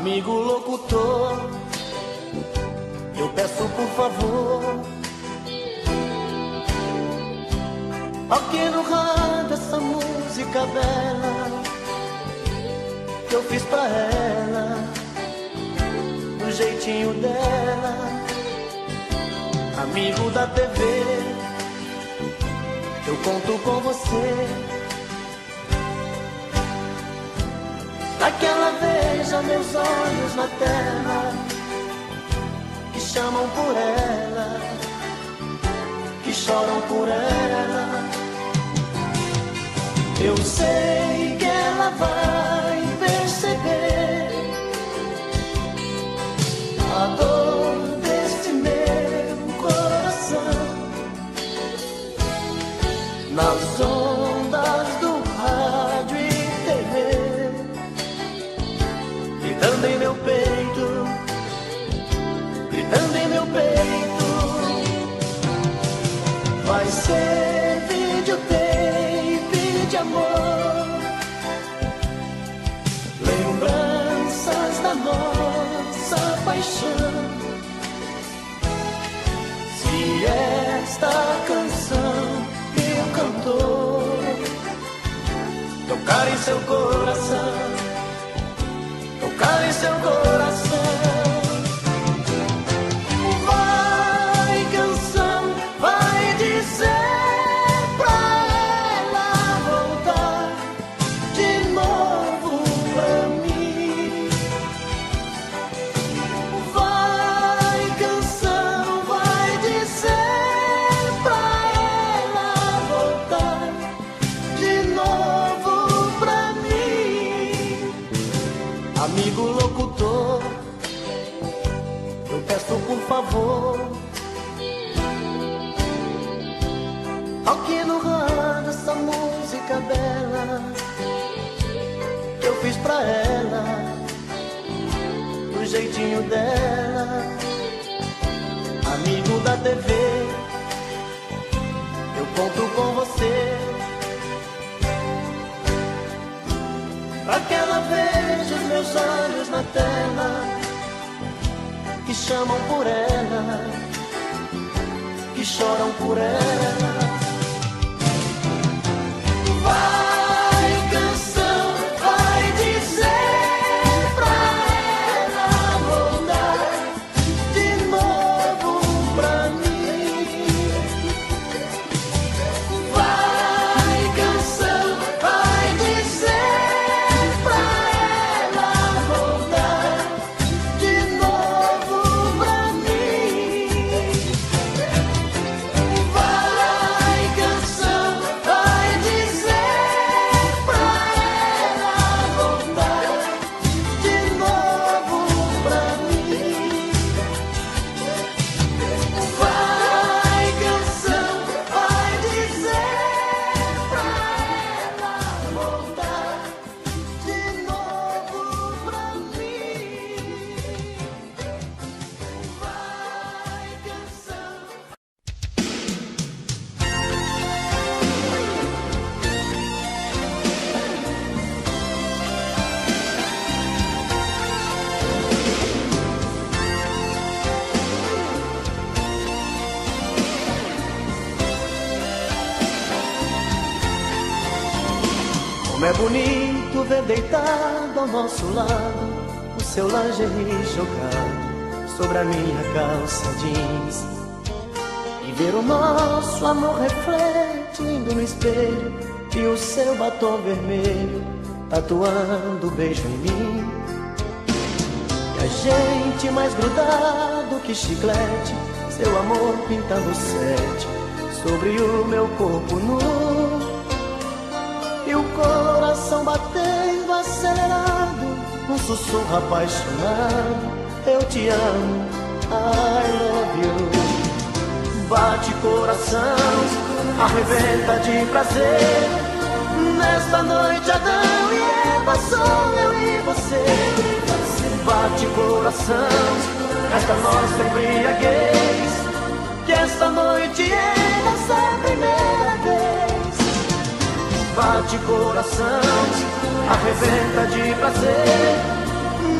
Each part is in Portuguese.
Amigo locutor, eu peço por favor, toque no rádio essa música bela que eu fiz pra ela, do jeitinho dela. Amigo da TV, eu conto com você, pra que ela veja meus olhos na tela, que chamam por ela, que choram por ela. Eu sei que ela vai perceber a dor deste meu coração nas ondas do rádio e TV, gritando em meu peito, gritando em meu peito. Vai ser videotape de amor, lembranças da nossa paixão. Se esta canção que o cantor tocar em seu coração, tocar em seu coração. Vai, canção, vai dizer pra ela voltar de novo pra mim. Vai, canção, vai dizer pra ela voltar de novo pra mim. Amigo locutor, eu peço por favor, toque no rádio essa música bela que eu fiz pra ela, do jeitinho dela. Amigo da TV, eu conto com você, pra que ela veja os meus olhos na tela, que chamam por ela, que choram por ela. Vai, canção, vai dizer pra ela voltar de novo pra mim. Vai, canção, vai dizer pra ela voltar de novo pra mim. Vai, canção, vai dizer pra ela voltar de novo pra mim. Vai, canção, vai dizer pra ela voltar de novo pra mim. Vai, canção. Como é bonito ver deitado ao nosso lado o seu lingerie jogado sobre a minha calça jeans, e ver o nosso amor refletindo no espelho e o seu batom vermelho tatuando o beijo em mim. E a gente mais grudado que chiclete, seu amor pintando sete sobre o meu corpo nu. E o coração batendo acelerado, um sussurro apaixonado: eu te amo, I love you. Bate coração, arrebenta de prazer, nesta noite Adão e Eva, sou eu e você. Bate coração, esta nossa embriaguez, que esta noite é nossa primeira vez. Bate coração, arrebenta de prazer,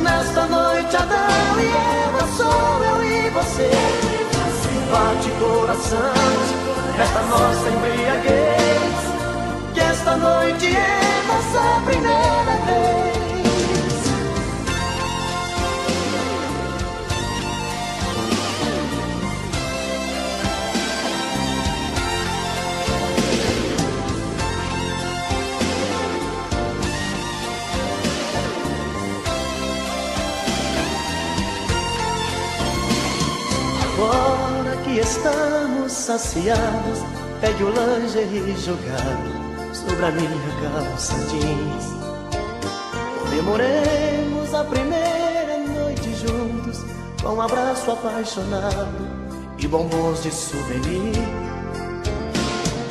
Nesta noite Adão e Eva, sou eu e você. Bate coração nesta nossa embriaguez, que esta noite é nossa primeira vez. Agora que estamos saciados, pegue o lingerie jogado sobre a minha calça jeans. Comemoremos a primeira noite juntos, com um abraço apaixonado e bombons de souvenir.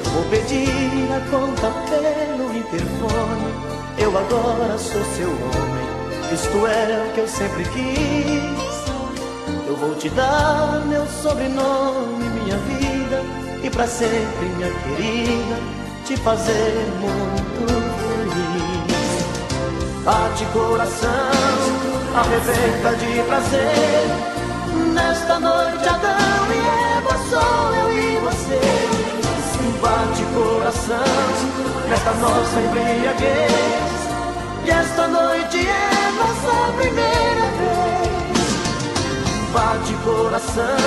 Eu vou pedir a conta pelo interfone, eu agora sou seu homem, isto é o que eu sempre quis. Eu vou te dar meu sobrenome, minha vida, e pra sempre, minha querida, te fazer muito feliz. Bate coração, arrebenta de prazer, nesta noite Adão e Eva, sou eu e você. Bate coração, nesta nossa embriaguez, e esta noite é nossa primeira vez. Bate coração,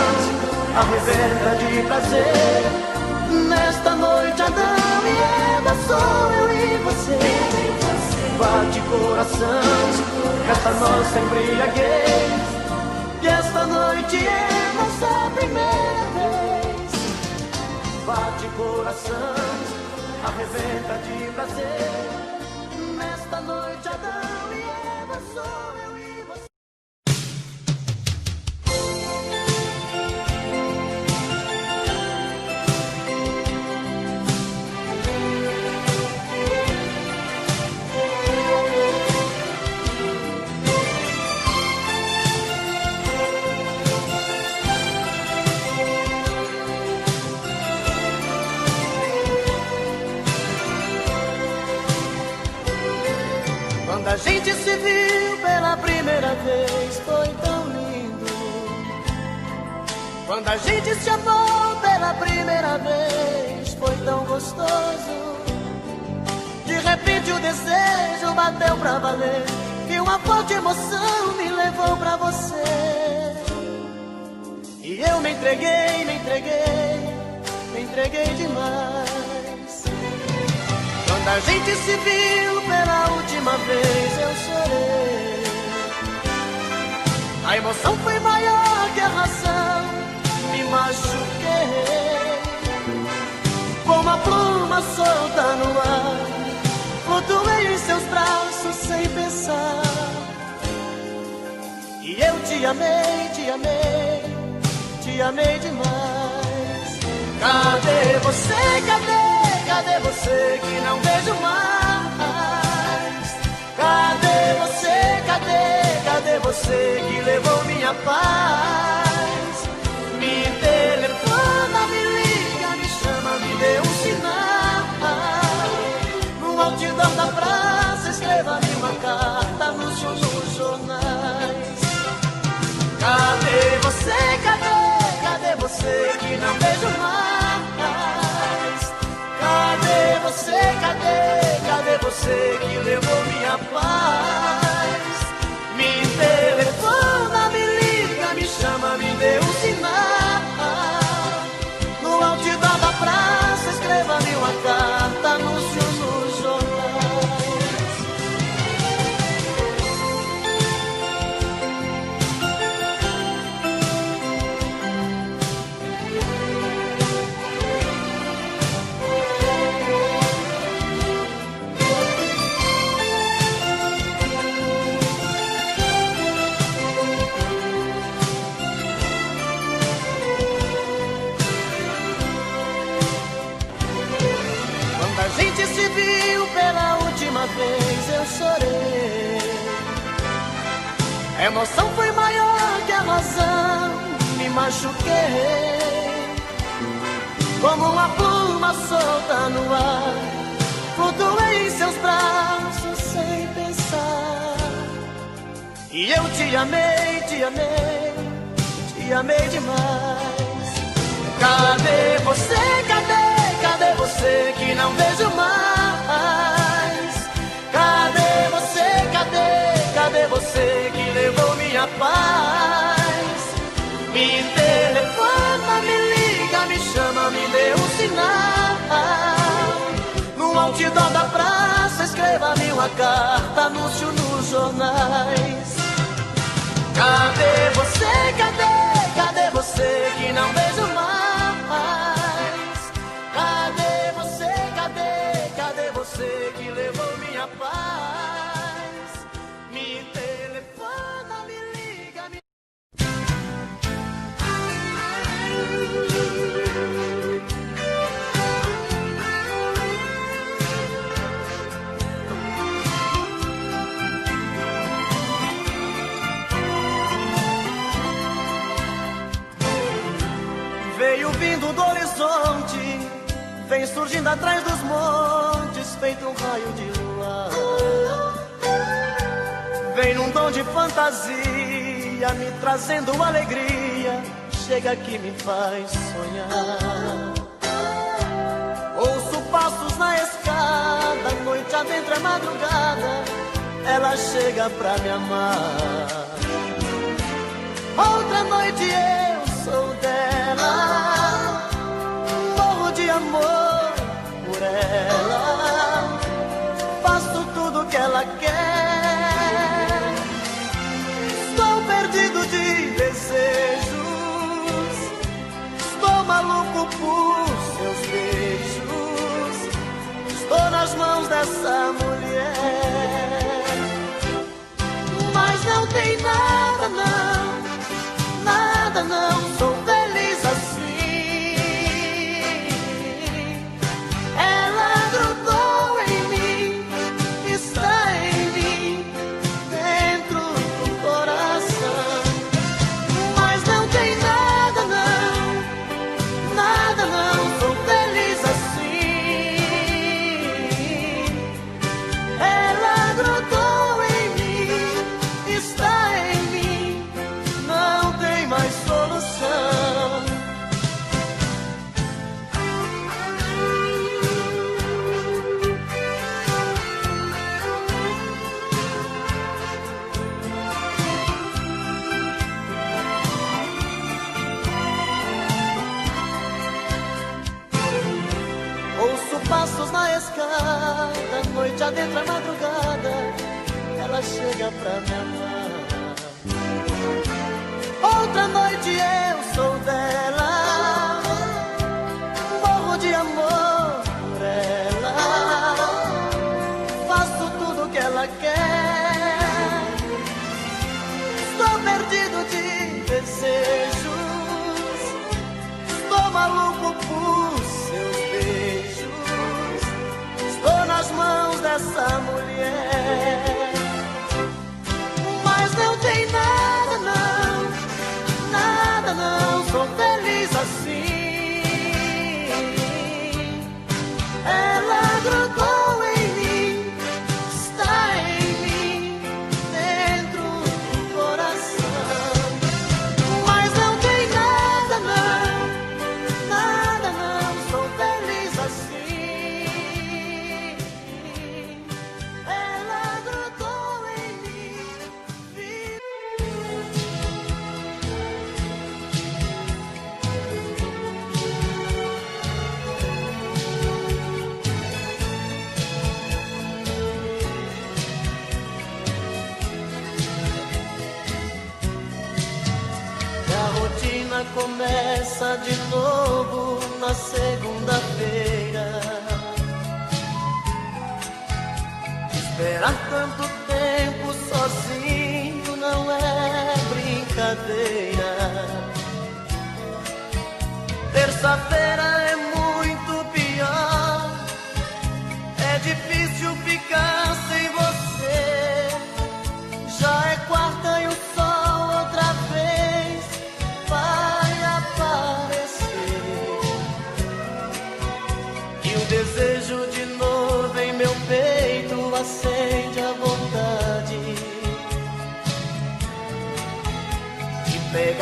arrebenta de prazer, nesta noite Adão e Eva, sou eu e você. Bate coração, nesta nossa embriaguez, e esta noite é nossa primeira vez. Bate coração, arrebenta de prazer, nesta noite Adão e Eva, sou eu e você. Quando a gente se viu pela primeira vez, foi tão lindo. Quando a gente se amou pela primeira vez, foi tão gostoso. De repente o desejo bateu pra valer, e uma forte emoção me levou pra você. E eu me entreguei, me entreguei, me entreguei demais. Quando a gente se viu pela última vez, eu chorei. A emoção foi maior que a razão, me machuquei. Com uma pluma solta no ar, flutuei em seus braços sem pensar. E eu te amei, te amei, te amei demais. Cadê você, cadê? Cadê você que não vejo mais? Cadê você, cadê você que levou minha paz? Me telefona, me liga, me chama, me dê um sinal. No outdoor da praça, escreva-me uma carta nos jornais. Cadê você, cadê você que não vejo mais? Cadê você, cadê você que levou minha paz? Me telefona, me liga, me chama, me dê um sinal. No outdoor da praça, escreva-me uma carta, anúncios nos jornais. Vez eu chorei, a emoção foi maior que a razão, me machuquei. Como uma pluma solta no ar, flutuei em seus braços sem pensar. E eu te amei, te amei, te amei demais. Cadê você, cadê você que não vejo mais? Cadê você, cadê você que levou minha paz? Me telefona, me liga, me chama, me dê um sinal. No outdoor da praça, escreva-me uma carta, anúncio nos jornais. Cadê você, cadê você que não vejo mais? Cadê você, cadê você que levou minha paz? Me telefona, me liga, me... Veio vindo do horizonte, vem surgindo atrás dos montes, feito um raio de lua. Vem num dom de fantasia, me trazendo alegria, chega que me faz sonhar. Ouço passos na escada, noite adentro é madrugada, ela chega pra me amar. Outra noite eu sou dela, morro de amor por ela, faço tudo que ela quer. Estou perdido de desejos, estou maluco por seus beijos, estou nas mãos dessa mulher. Mas não tem nada não, nada não, sou feliz assim. Ela grudou em mim, está em mim, dentro do coração. Mas não tem nada não, nada não, sou feliz assim. Ela grudou em mim, está em mim, não tem mais solução. Ouço passos na escada, noite adentro é madrugada, ela chega pra me amar. Outra noite eu sou dela, morro de amor por ela, faço tudo que ela quer. Estou perdido de desejos, estou maluco por seus beijos, estou nas mãos dessa mulher. Mas não tem nada não, nada não, sou feliz assim. Ela grudou em mim, está em mim, dentro do coração. Mas não tem nada não, nada não, sou feliz assim. Ela grudou em mim. E a rotina começa de novo na segunda-feira. Esperar tanto tempo sozinho não é brincadeira. Terça-feira é muito pior, é difícil ficar sem você. Já é quarta e o sol outra vez vai aparecer. E o desejo de novo em meu peito acende a vontade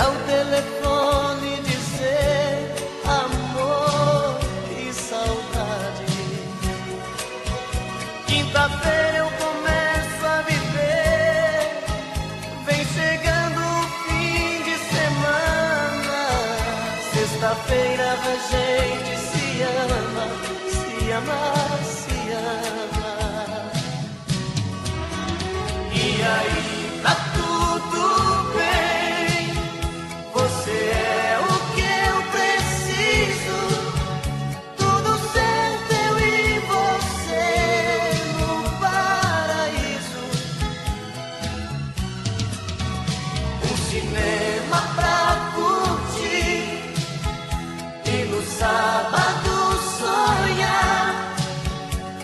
pegar o telefone e dizer amor e saudade. Quinta-feira eu começo a viver, vem chegando o fim de semana. Sexta-feira a gente se ama, se ama, se ama. E aí, tá tudo bem, você é o que eu preciso, tudo certo eu e você no paraíso. Um cinema pra curtir e no sábado sonhar.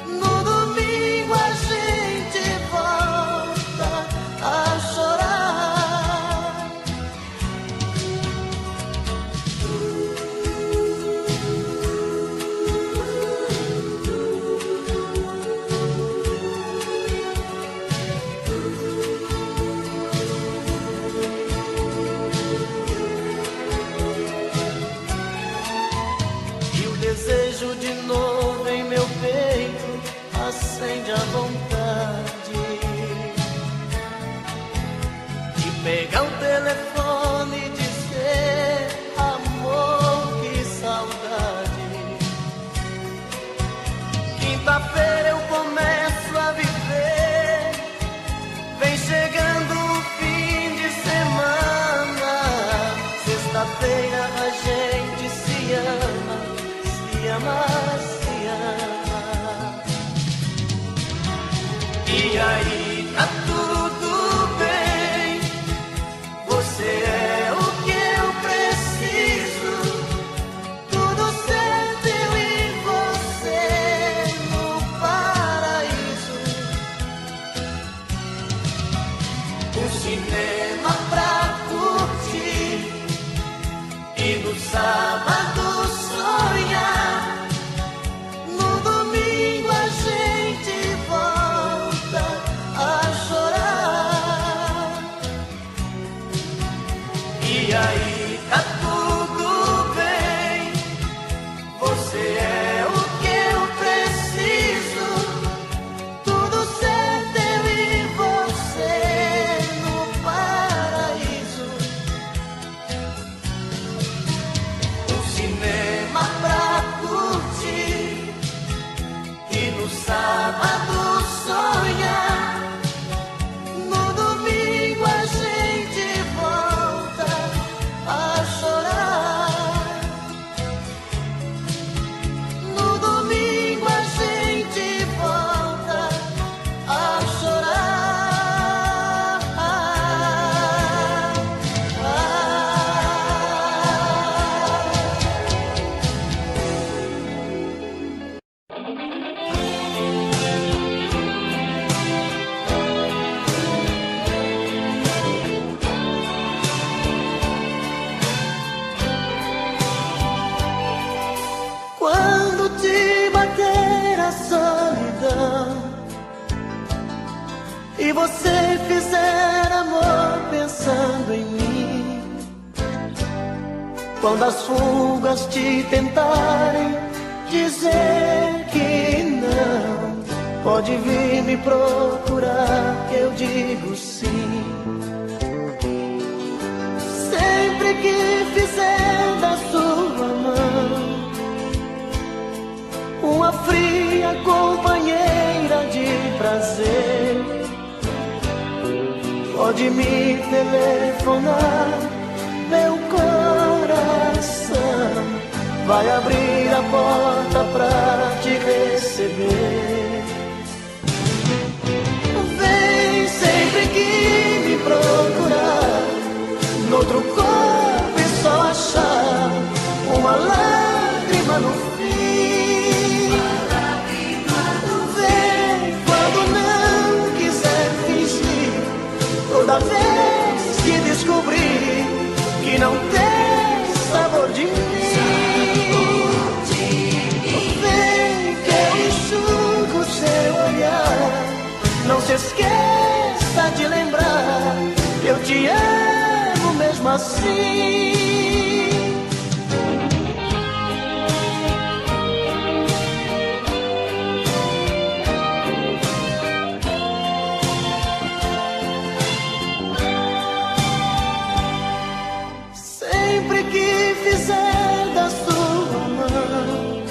No domingo a gente volta a chorar. E o desejo de novo em meu peito acende a vontade de pegar o telefone e dizer amor, que saudade. Quinta-feira eu começo a viver, vem chegando o fim de semana. Sexta-feira a gente se ama, se ama, se ama. E aí, tá tudo bem, você é o que eu preciso, tudo certo eu e você no paraíso. Um cinema pra curtir e no sábado sonhar. No domingo a gente volta a chorar. E aí, tá tudo bem, você é o que eu preciso, tudo certo eu e você no paraíso. Um cinema pra curtir e no sábado sonhar. No domingo a gente volta a chorar. No domingo a gente volta a chorar. Quando te bater a solidão e você fizer amor pensando em mim, quando as fugas te tentarem dizer que não, pode vir me procurar, eu digo sim. Sempre que fizer da sua mão uma fria companheira de prazer, pode me telefonar, meu coração vai abrir a porta pra te receber. Vem sempre que me procurar, noutro corpo e só achar uma lágrima no fim. Vem quando não quiser fingir, toda vez que descobrir que não tem sabor de mim. Vem que eu enxugo seu olhar, não se esqueça de lembrar, eu Sempre que fizer da sua mão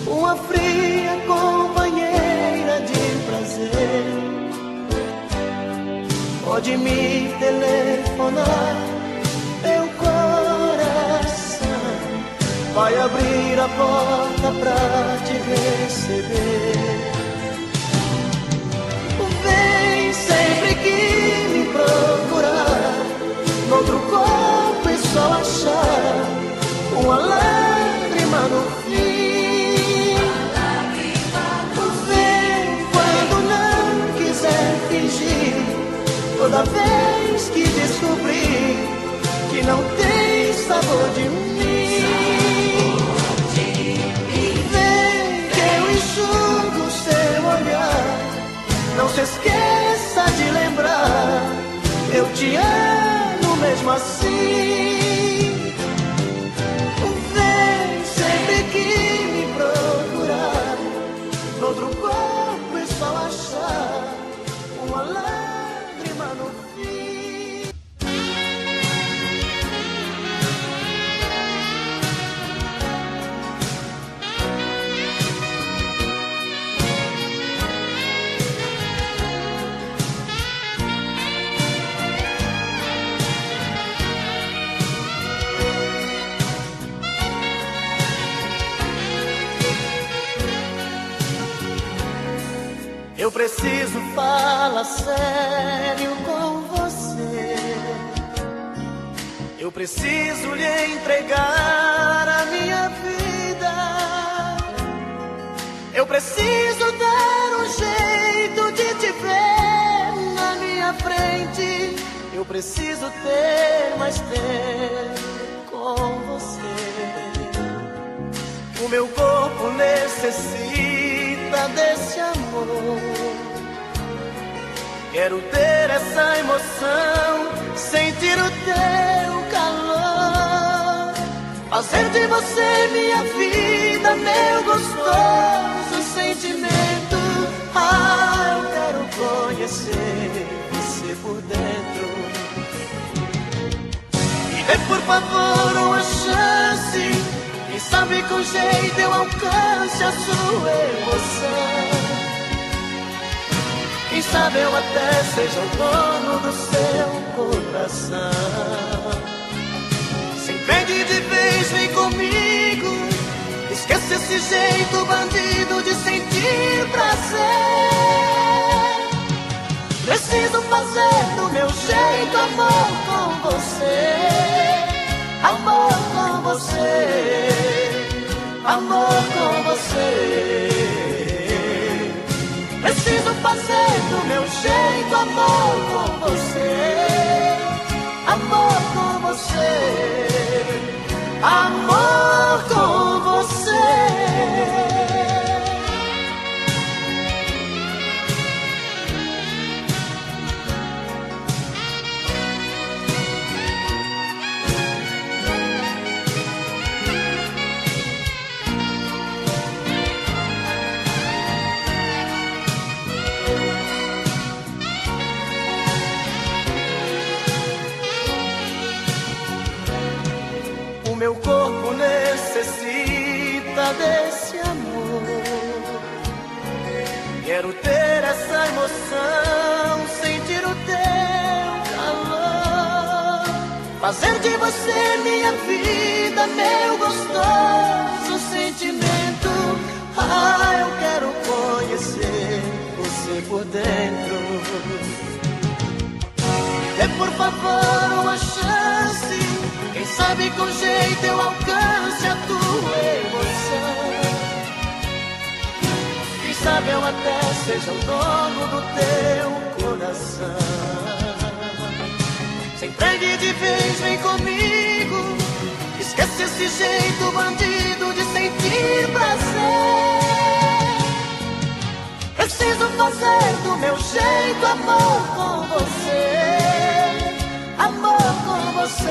uma fria companheira de prazer, pode me telefonar, meu coração vai abrir a porta pra te receber. Vem sempre que me procurar, noutro corpo e só achar uma lágrima no fim. Vem quando não quiser fingir, toda vez que descobrir que não tem sabor de mim. Vem que eu enxugo seu olhar, não se esqueça de lembrar, eu te amo mesmo assim. Vem sempre que me procurar, noutro corpo e só achar uma lágrima no fim. Eu preciso falar sério com você. Eu preciso lhe entregar a minha vida. Eu preciso dar um jeito de te ver na minha frente. Eu preciso ter mais tempo com você. O meu corpo necessita desse amor. Quero ter essa emoção, sentir o teu calor, fazer de você minha vida, meu gostoso sentimento. Ah, eu quero conhecer você por dentro. Me dê por favor uma chance, quem sabe com jeito eu alcance a sua emoção. Quem sabe eu até seja o dono do seu coração. Se entende de vez, vem comigo, esquece esse jeito bandido de sentir prazer. Preciso fazer do meu jeito amor com você, amor com você, amor com você. Preciso fazer do meu jeito amor com você, amor com você, amor com você. Meu corpo necessita desse amor. Quero ter essa emoção, sentir o teu calor, fazer de você minha vida, meu gostoso sentimento. Ah, eu quero conhecer você por dentro. Dê por favor uma chance, quem sabe com jeito eu alcance a tua emoção. Quem sabe eu até seja o dono do teu coração. Se entregue de vez, vem comigo, esquece esse jeito bandido de sentir prazer. Preciso fazer do meu jeito amor com você, amor com você,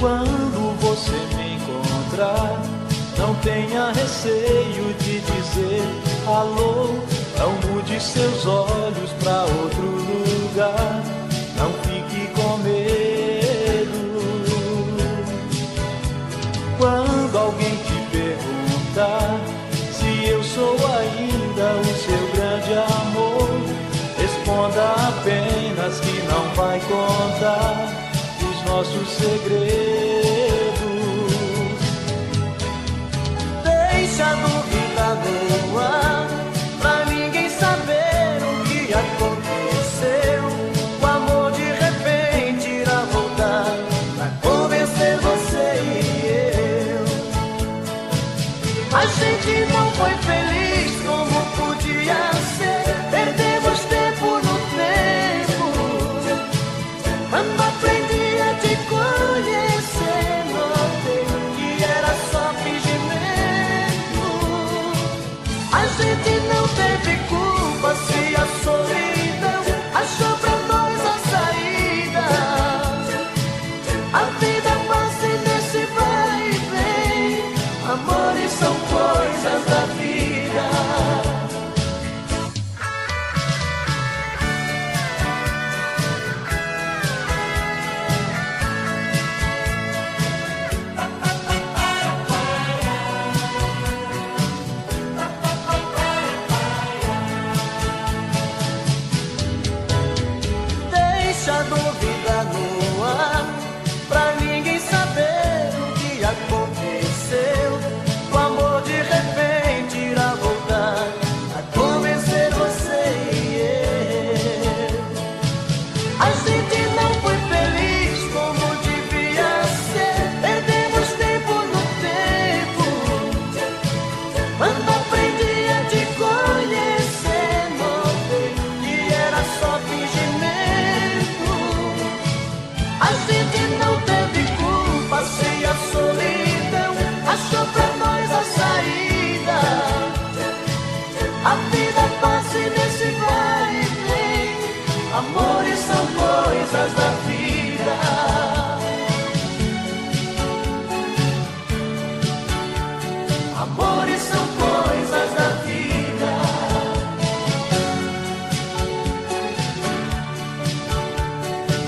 Quando você me encontrar, não tenha receio de dizer alô. Não mude seus olhos pra outro lugar, não fique com medo. Quando alguém te perguntar se eu sou ainda o seu grande amor, responda apenas que não vai contar os nossos segredos. Deixa a dúvida no ar, pra ninguém saber o que aconteceu. O amor de repente irá voltar pra convencer você e eu. A gente não foi feliz como podia ser, perdemos tempo no tempo. Quando aprendi a te conhecer, notei que era só fingimento. A gente não teve culpa se a solidão achou pra nós a saída. A vida passa nesse vai e vem, amores são coisas da vida. Deixa a dúvida no ar, pra ninguém saber o que aconteceu. O amor de repente irá voltar a convencer você e eu. A gente não foi feliz como devia ser, perdemos tempo no tempo. Quando aprendi a te conhecer, notei que era só fingimento. A gente não teve culpa se a solidão achou pra nós a saída. A vida passa nesse vai e vem, amores são coisas da vida. Amores são coisas da vida.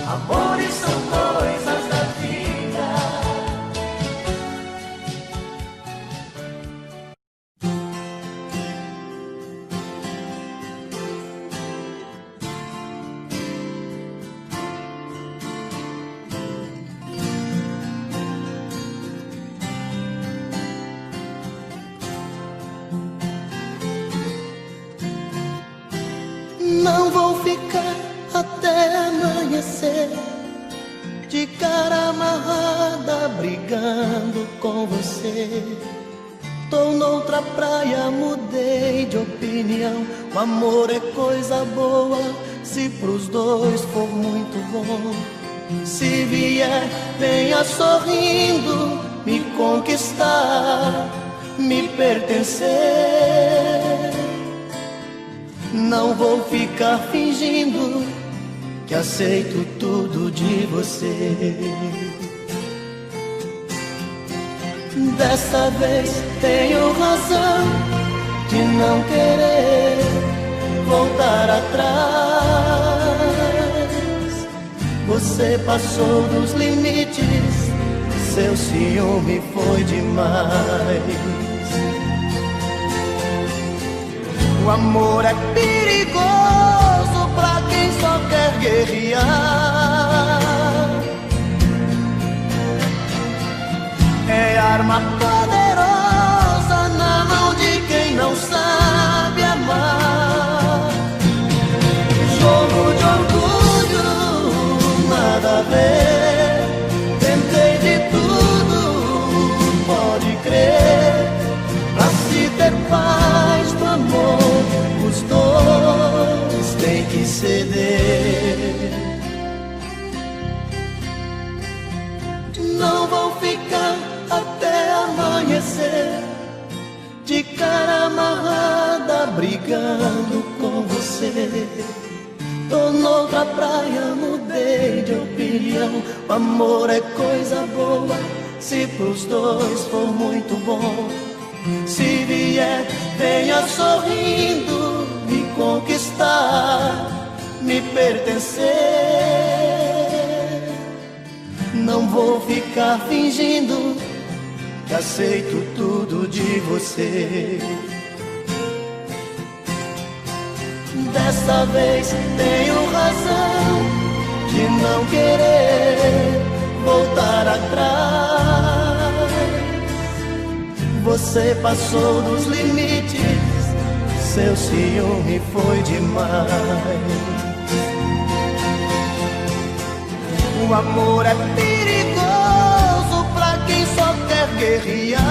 Amores são coisas da vida. Não vou ficar até amanhecer de cara amarrada brigando com você. Tô noutra praia, mudei de opinião. O amor é coisa boa se pros dois for muito bom. Se vier, venha sorrindo me conquistar, me pertencer. Não vou ficar fingindo que aceito tudo de você. Dessa vez tenho razão de não querer voltar atrás. Você passou dos limites, seu ciúme foi demais. O amor é perigoso pra quem só quer guerrear. É arma poderosa na mão de quem não sabe amar. Jogo de orgulho, nada a ver. Tentei de tudo, pode crer. Pra se ter paz do amor, os dois têm que ceder. Não vou ficar até amanhecer de cara amarrada brigando com você. Tô noutra praia, mudei de opinião. milhão. O amor é coisa boa, se pros dois for muito bom. Se vier, venha sorrindo me conquistar, me pertencer. Não vou ficar fingindo que aceito tudo de você. Dessa vez tenho razão de não querer voltar atrás. Você passou dos limites, seu ciúme foi demais. O amor é perigoso pra quem só quer guerrear.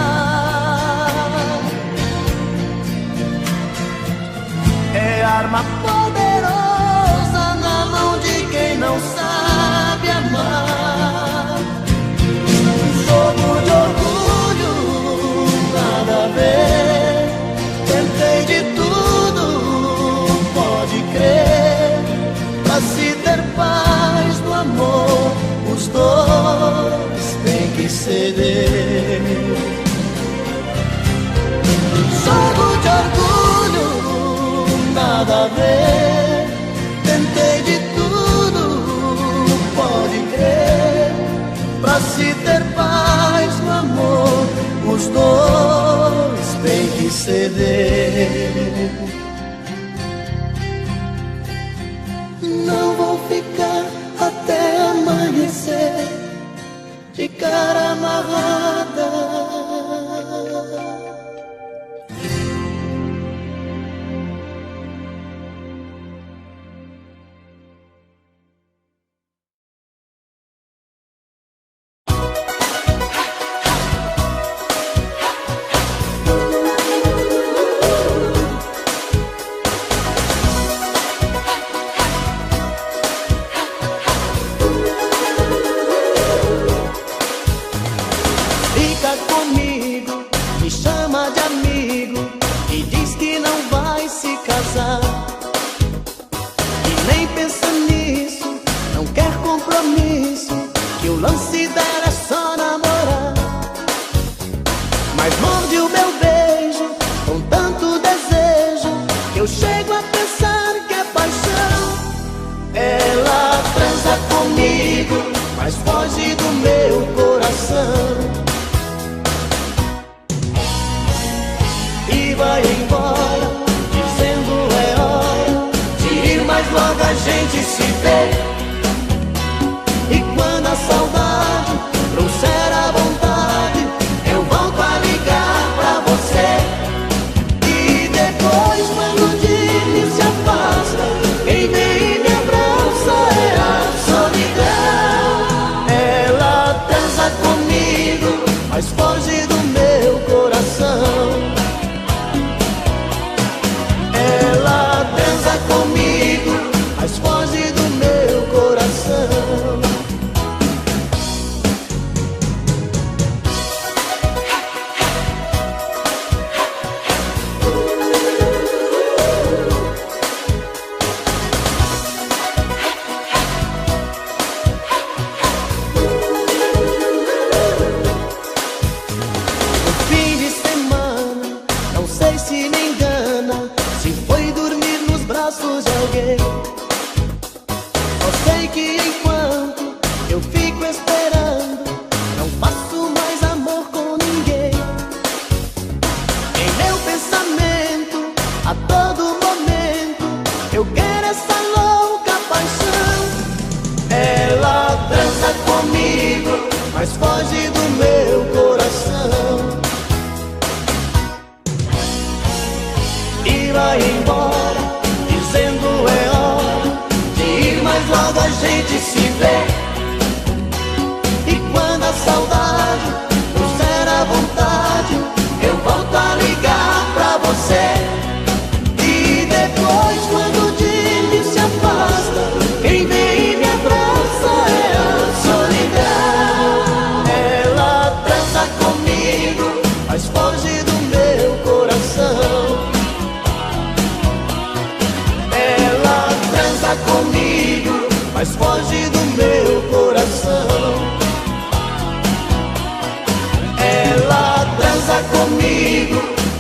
É arma poderosa na mão de quem não sabe amar. Jogo de orgulho, nada a ver. Tentei de tudo, pode crer. Pra se ter paz no amor, os dois têm que ceder. Jogo de orgulho, nada a ver. Tentei de tudo, pode crer. Pra se ter paz no amor, os dois têm que ceder. Não vou ficar até amanhecer de cara amarrada. Comigo, mas foge do meu coração.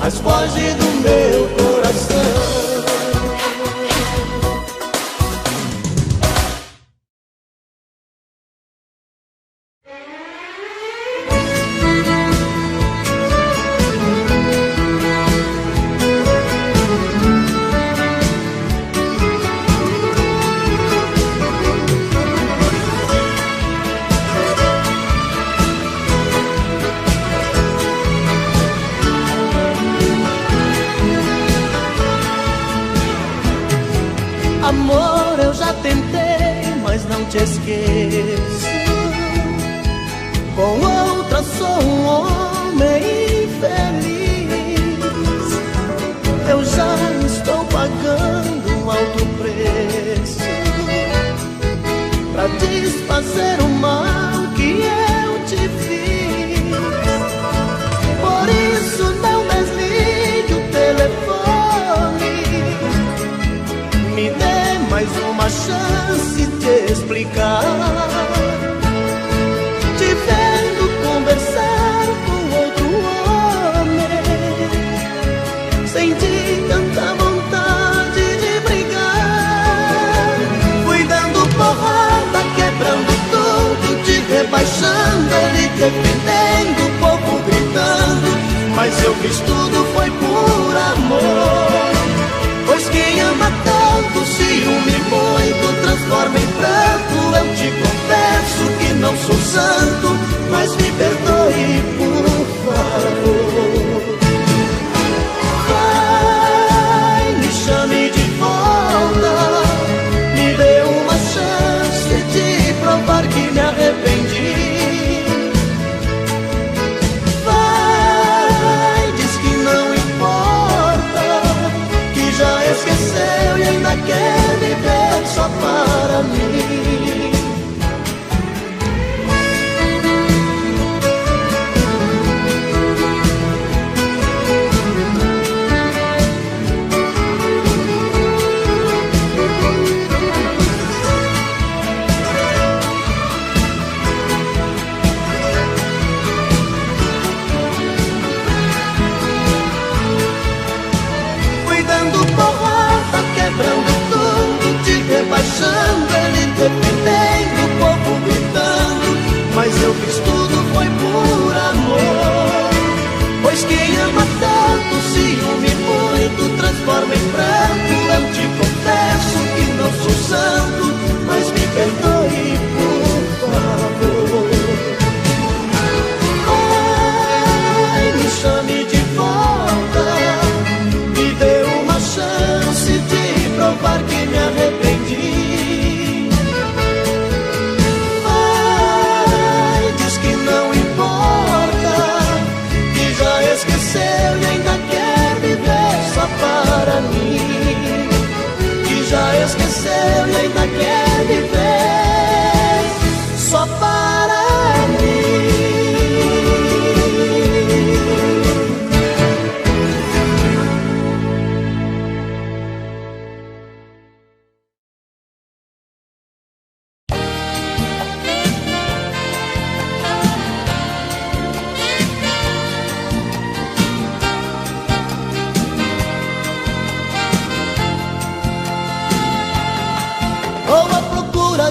mas foge do meu coração. Amor, eu já tentei, mas não te esqueço. Com outra sou um homem infeliz. Eu já estou pagando um alto preço pra desfazer o mal que eu te fiz. Por isso não desligue o telefone. Me dê mais uma chance de explicar. Te vendo conversar com outro homem, senti tanta vontade de brigar. Fui dando porrada, quebrando tudo, te rebaixando, ele defendendo, o povo gritando. Mas eu fiz tudo, foi por amor. Pois quem ama tanto, ciúme muito, transforma em pranto. Eu te confesso que não sou santo, mas me perdoe, por favor. Vai, me chame de volta, me dê uma chance de provar que me arrependi. Vai, diz que não importa, já esqueceu e ainda quer viver só para mim. Quebrando tudo, te rebaixando, ele defendendo, o povo gritando. Mas eu fiz tudo, foi por amor. Pois quem ama tanto, ciúme muito, transforma em pranto. Eu te confesso que não sou santo, mas me perdoe, por favor. Ai, me chame de volta, me dê uma chance de provar que me arrependi. Ai, diz que não importa, que já esqueceu e ainda quer viver só para mim. Que já esqueceu e ainda quer viver só para mim.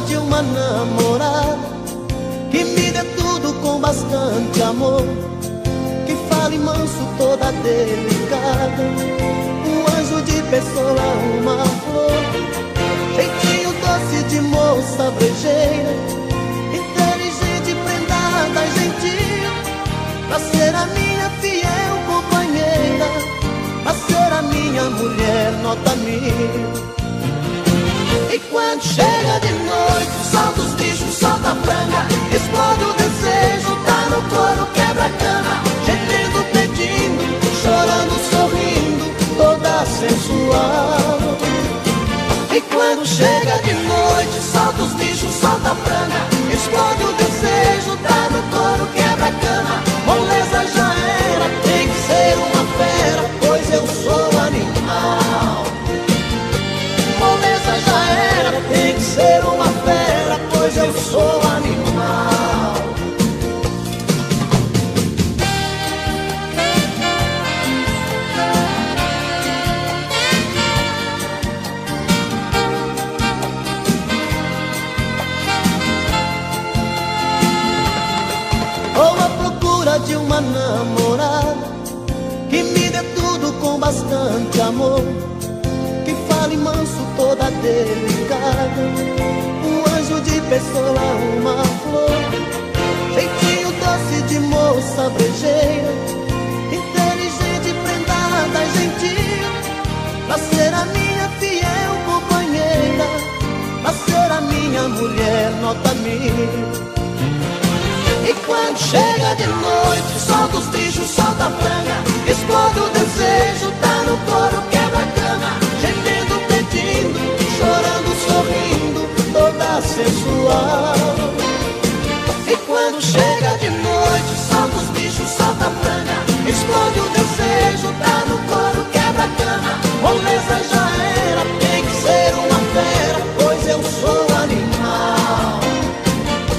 De uma namorada que me dê tudo com bastante amor, que fale manso, toda delicada, um anjo de pessoa, uma flor, jeitinho doce de moça brejeira, inteligente, prendada, gentil, pra ser a minha fiel companheira, pra ser a minha mulher nota 1000. E quando chega de noite, solta os bichos, solta a franga, explode o desejo, tá no couro, quebra a cama, gemendo, pedindo, chorando, sorrindo, toda sensual. E quando chega de noite, solta os bichos, solta a franga, explode o desejo, tá no couro, quebra a cama, moleza já era, tem que ser uma fera, pois eu sou animal. Moleza já era, tem que ser uma fera, pois eu sou animal. Vou à procura de uma namorada que me dê tudo com bastante amor, que fale manso, toda delicada, um anjo de pessoa, uma flor, jeitinho doce de moça brejeira, inteligente, prendada, gentil, pra ser a minha fiel companheira, pra ser a minha mulher nota 1000. E quando chega de noite, solta os bichos, solta a franga, explode o desejo, tá no couro, quebra a cama, gemendo, pedindo, chorando, sorrindo, toda sensual. E quando chega de noite, solta os bichos, solta a franga, explode o desejo, tá no couro, quebra a cama, moleza já era, tem que ser uma fera, pois eu sou animal.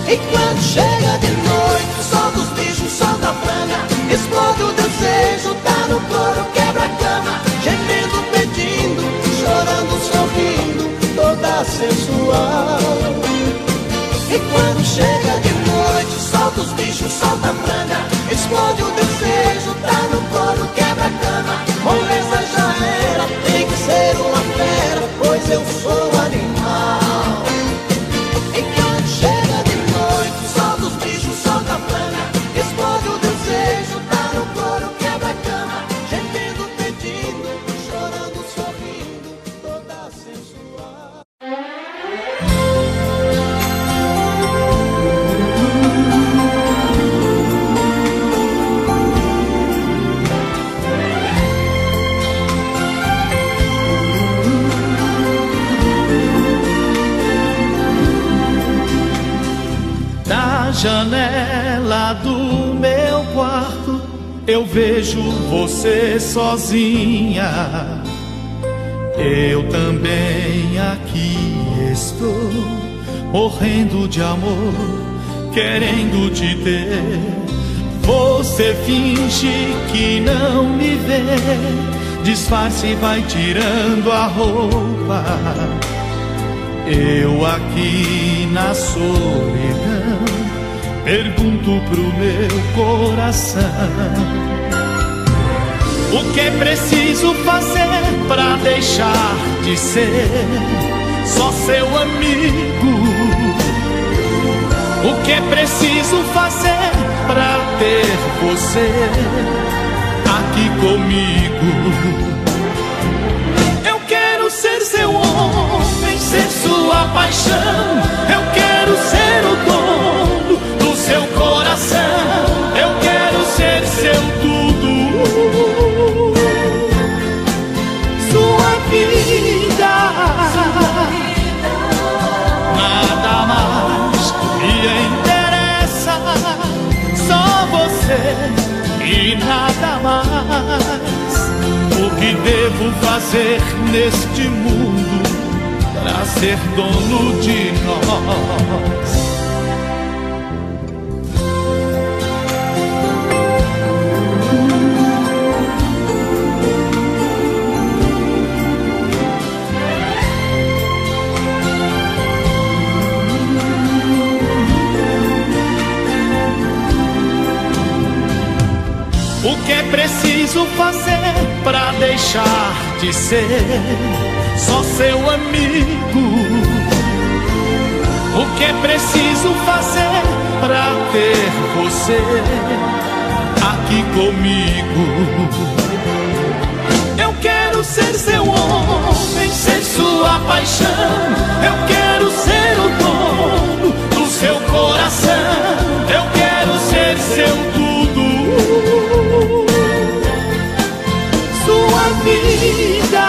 E quando chega de noite, solta os bichos, solta a franga, explode o desejo, tá no couro, quebra a cama, gemendo, pedindo, chorando, sorrindo, toda sensual. E quando chega de noite, solta os bichos, solta a franga, explode o desejo, tá no couro, quebra a cama, moleza já era, tem que ser uma fera, pois eu sou animal. E quando chega de noite, solta os bichos, solta a franga, explode o desejo, tá no couro, quebra a cama, gemendo, pedindo, chorando, sorrindo, toda sensual. Da janela do meu quarto eu vejo você sozinha. Eu também aqui estou, morrendo de amor, querendo te ter. Você finge que não me vê, disfarce e vai tirando a roupa. Eu aqui na solidão pergunto pro meu coração: o que é preciso fazer pra deixar de ser só seu amigo? O que é preciso fazer pra ter você aqui comigo? Eu quero ser seu homem, ser sua paixão. Eu quero ser o dono do seu coração. Eu quero ser seu tudo, sua vida. Nada mais me interessa, só você e nada mais. O que devo fazer neste mundo pra ser dono de nós? O que é preciso fazer pra deixar de ser só seu amigo? O que é preciso fazer pra ter você aqui comigo? Eu quero ser seu homem, ser sua paixão. Eu quero ser o dono do seu coração. Eu quero ser seu tudo, sua vida.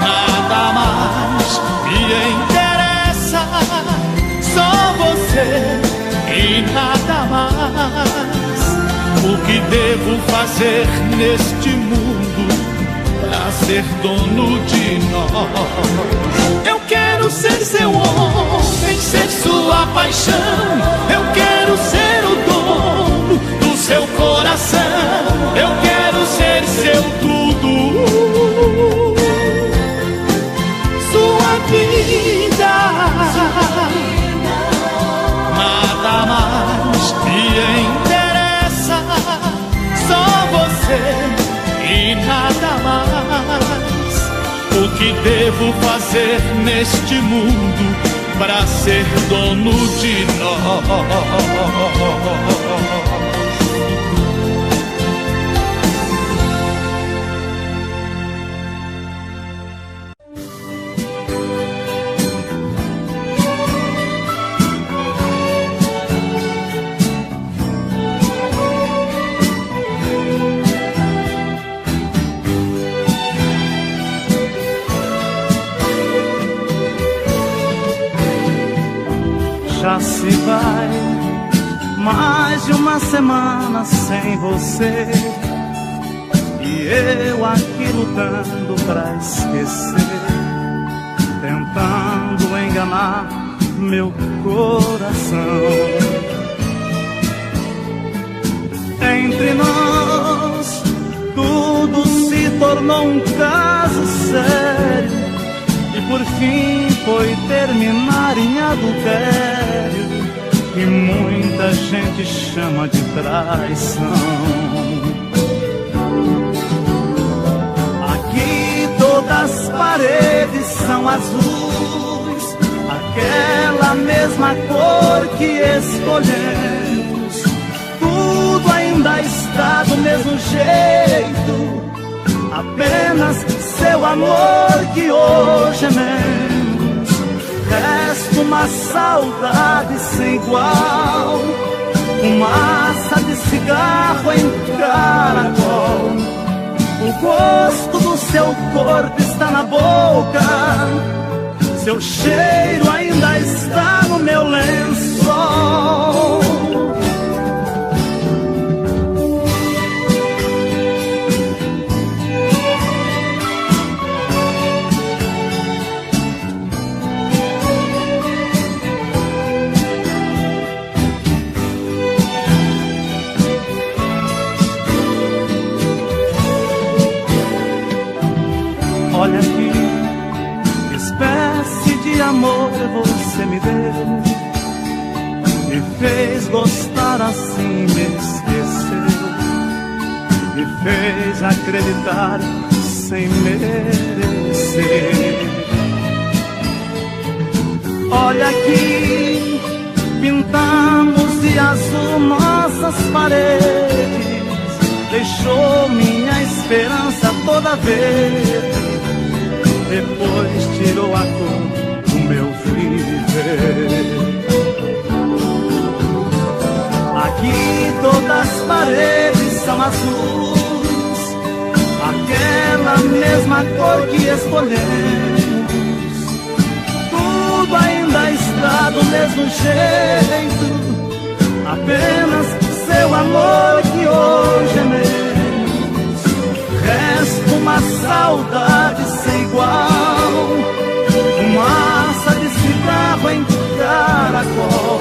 Nada mais me interessa, só você e nada mais. O que devo fazer neste mundo pra ser dono de nós? Eu quero ser seu homem, ser sua paixão. Eu quero ser o dono do seu coração. Eu quero ser seu tudo, sua vida. Nada que devo fazer neste mundo para ser dono de nós? Já se vai mais de uma semana sem você, e eu aqui lutando pra esquecer, tentando enganar meu coração. Entre nós tudo se tornou um caso sério, e por fim foi terminar em adultério, que muita gente chama de traição. Aqui todas as paredes são azuis, aquela mesma cor que escolhemos. Tudo ainda está do mesmo jeito, apenas seu amor que hoje é menos. Resta uma saudade sem igual, fumaça de cigarro em caracol. O gosto do seu corpo está na boca, seu cheiro ainda está no meu lençol. Olha aqui, que espécie de amor você me deu, me fez gostar assim, me esqueceu, me fez acreditar sem merecer. Olha aqui, pintamos de azul nossas paredes, deixou minha esperança toda verde, depois tirou a cor do meu viver. Aqui todas as paredes são azuis, aquela mesma cor que escolhemos. Tudo ainda está do mesmo jeito, apenas seu amor que hoje é meu. Resta uma saudade sem igual, fumaça de cigarro em caracol.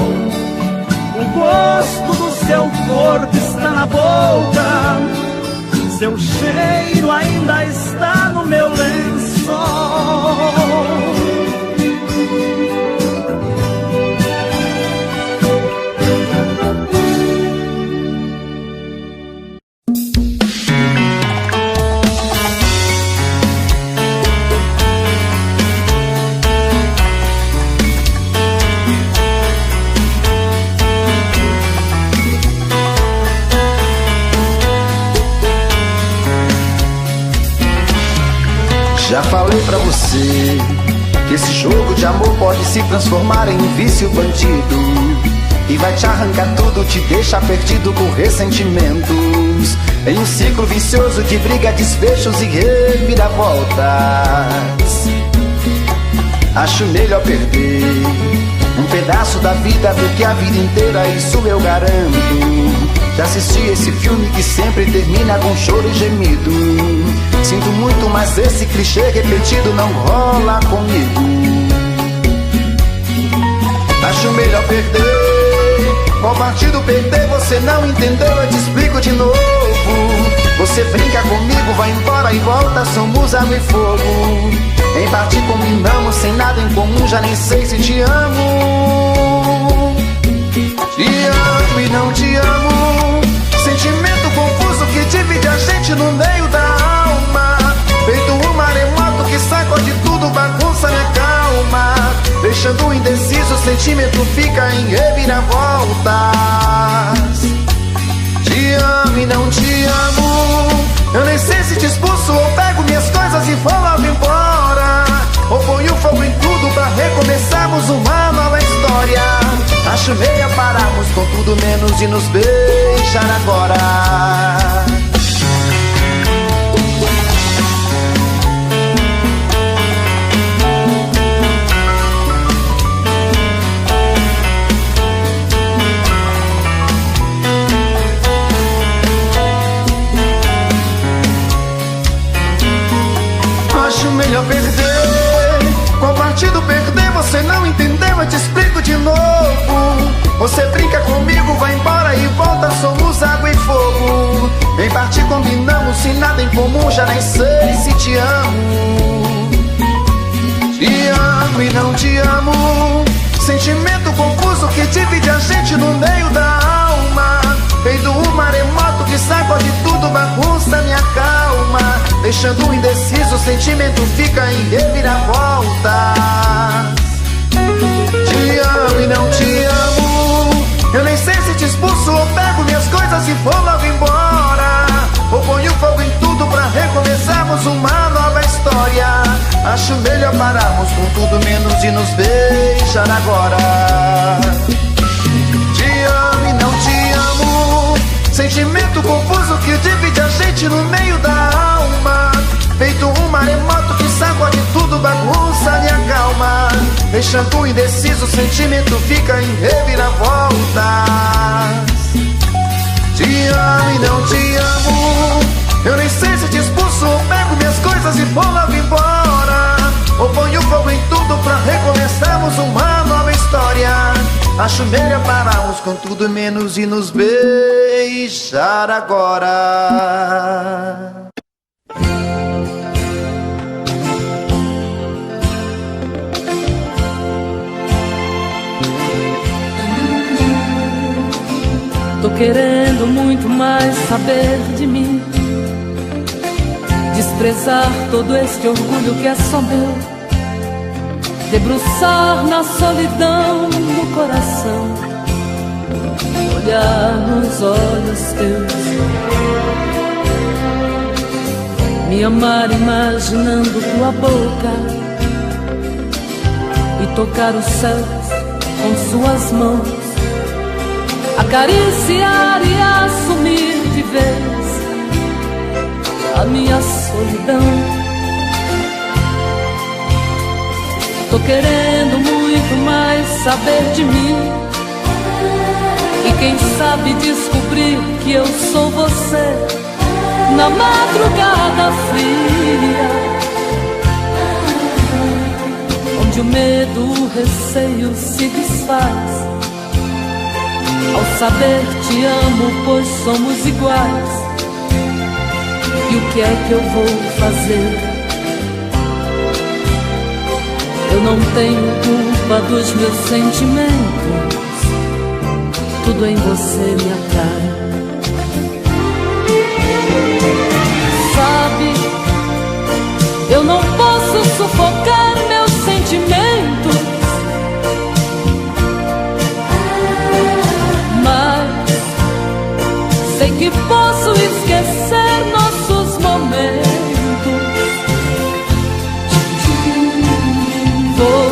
O gosto do seu corpo está na boca, seu cheiro ainda está no meu lençol. Já falei pra você que esse jogo de amor pode se transformar em um vício bandido, e vai te arrancar tudo, te deixar perdido com ressentimentos, em um ciclo vicioso de briga, desfechos e reviravoltas. Acho melhor perder um pedaço da vida do que a vida inteira, isso eu garanto. Já assisti esse filme que sempre termina com choro e gemido. Sinto muito, mas esse clichê repetido não rola comigo. Acho melhor perder. Qual partido perder? Você não entendeu, eu te explico de novo. Você brinca comigo, vai embora e volta, somos água e fogo. Em partir combinamos, sem nada em comum, já nem sei se te amo. Te amo e não te amo, sentimento confuso que divide a gente no meio da alma, feito um maremoto que sacode sentimento fica em reviravoltas. Te amo e não te amo. Eu nem sei se te expulso ou pego minhas coisas e vou logo embora, ou ponho fogo em tudo pra recomeçarmos uma nova história. Acho melhor pararmos com tudo menos de nos beijar agora. Acho melhor perder. Qual partido perder? Você não entendeu, eu te explico de novo. Você brinca comigo, vai embora e volta, somos água e fogo. Em parte combinamos, sem nada em comum, já nem sei se te amo. Te amo e não te amo. Sentimento confuso que divide a gente no meio da alma. Feito um maremoto que sacode tudo, bagunça minha calma. Deixando indeciso, o sentimento fica em reviravoltas. Te amo e não te amo. Eu nem sei se te expulso ou pego minhas coisas e vou logo embora, ou ponho fogo em tudo pra recomeçarmos uma nova história. Acho melhor pararmos com tudo menos de nos beijar agora. Te amo e não te amo. Sentimento confuso que divide a gente no meio da alma. Feito um maremoto que sacode tudo, bagunça minha calma. Deixando indeciso, o sentimento fica em reviravoltas. Te amo e não te amo. Eu nem sei se te expulso ou pego minhas coisas e vou logo embora, ou ponho fogo em tudo pra recomeçarmos uma nova história. Acho melhor pararmos com tudo menos de nos beijar agora. Tô querendo muito mais saber de mim, desprezar todo este orgulho que é só meu, debruçar na solidão no coração, olhar nos olhos teus, me amar imaginando tua boca e tocar os céus com suas mãos, acariciar e assumir de vez a minha solidão. Tô querendo muito mais saber de mim, e quem sabe descobrir que eu sou você na madrugada fria, onde o medo, o receio se desfaz ao saber te amo, pois somos iguais. E o que é que eu vou fazer? Eu não tenho culpa dos meus sentimentos, tudo em você me atrai. Sabe, eu não posso sufocar meus sentimentos, sei que posso esquecer nossos momentos. Vou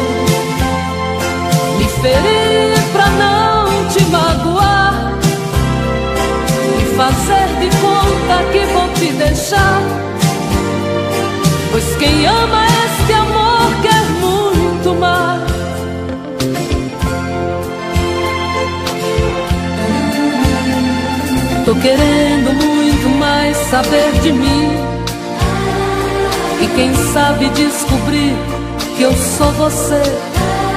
me ferir pra não te magoar e fazer de conta que vou te deixar, pois quem ama este amor quer muito mais. Tô querendo muito mais saber de mim, e quem sabe descobrir que eu sou você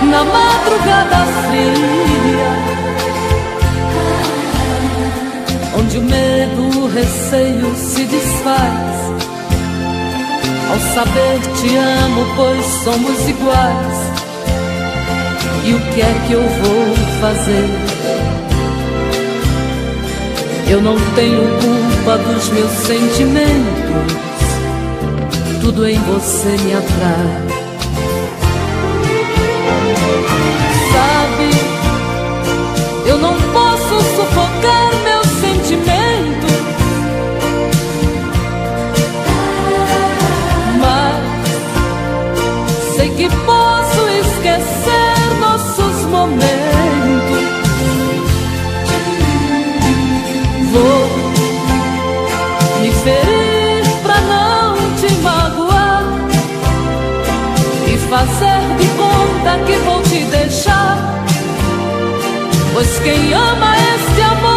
na madrugada fria, onde o medo, o receio se desfaz ao saber te amo, pois somos iguais. E o que é que eu vou fazer? Eu não tenho culpa dos meus sentimentos, tudo em você me atrai. Sabe, sufocar meus sentimentos, mas sei que posso esquecer nossos momentos. Vou me ferir pra não te magoar e fazer de conta que vou te deixar, pois quem ama este amor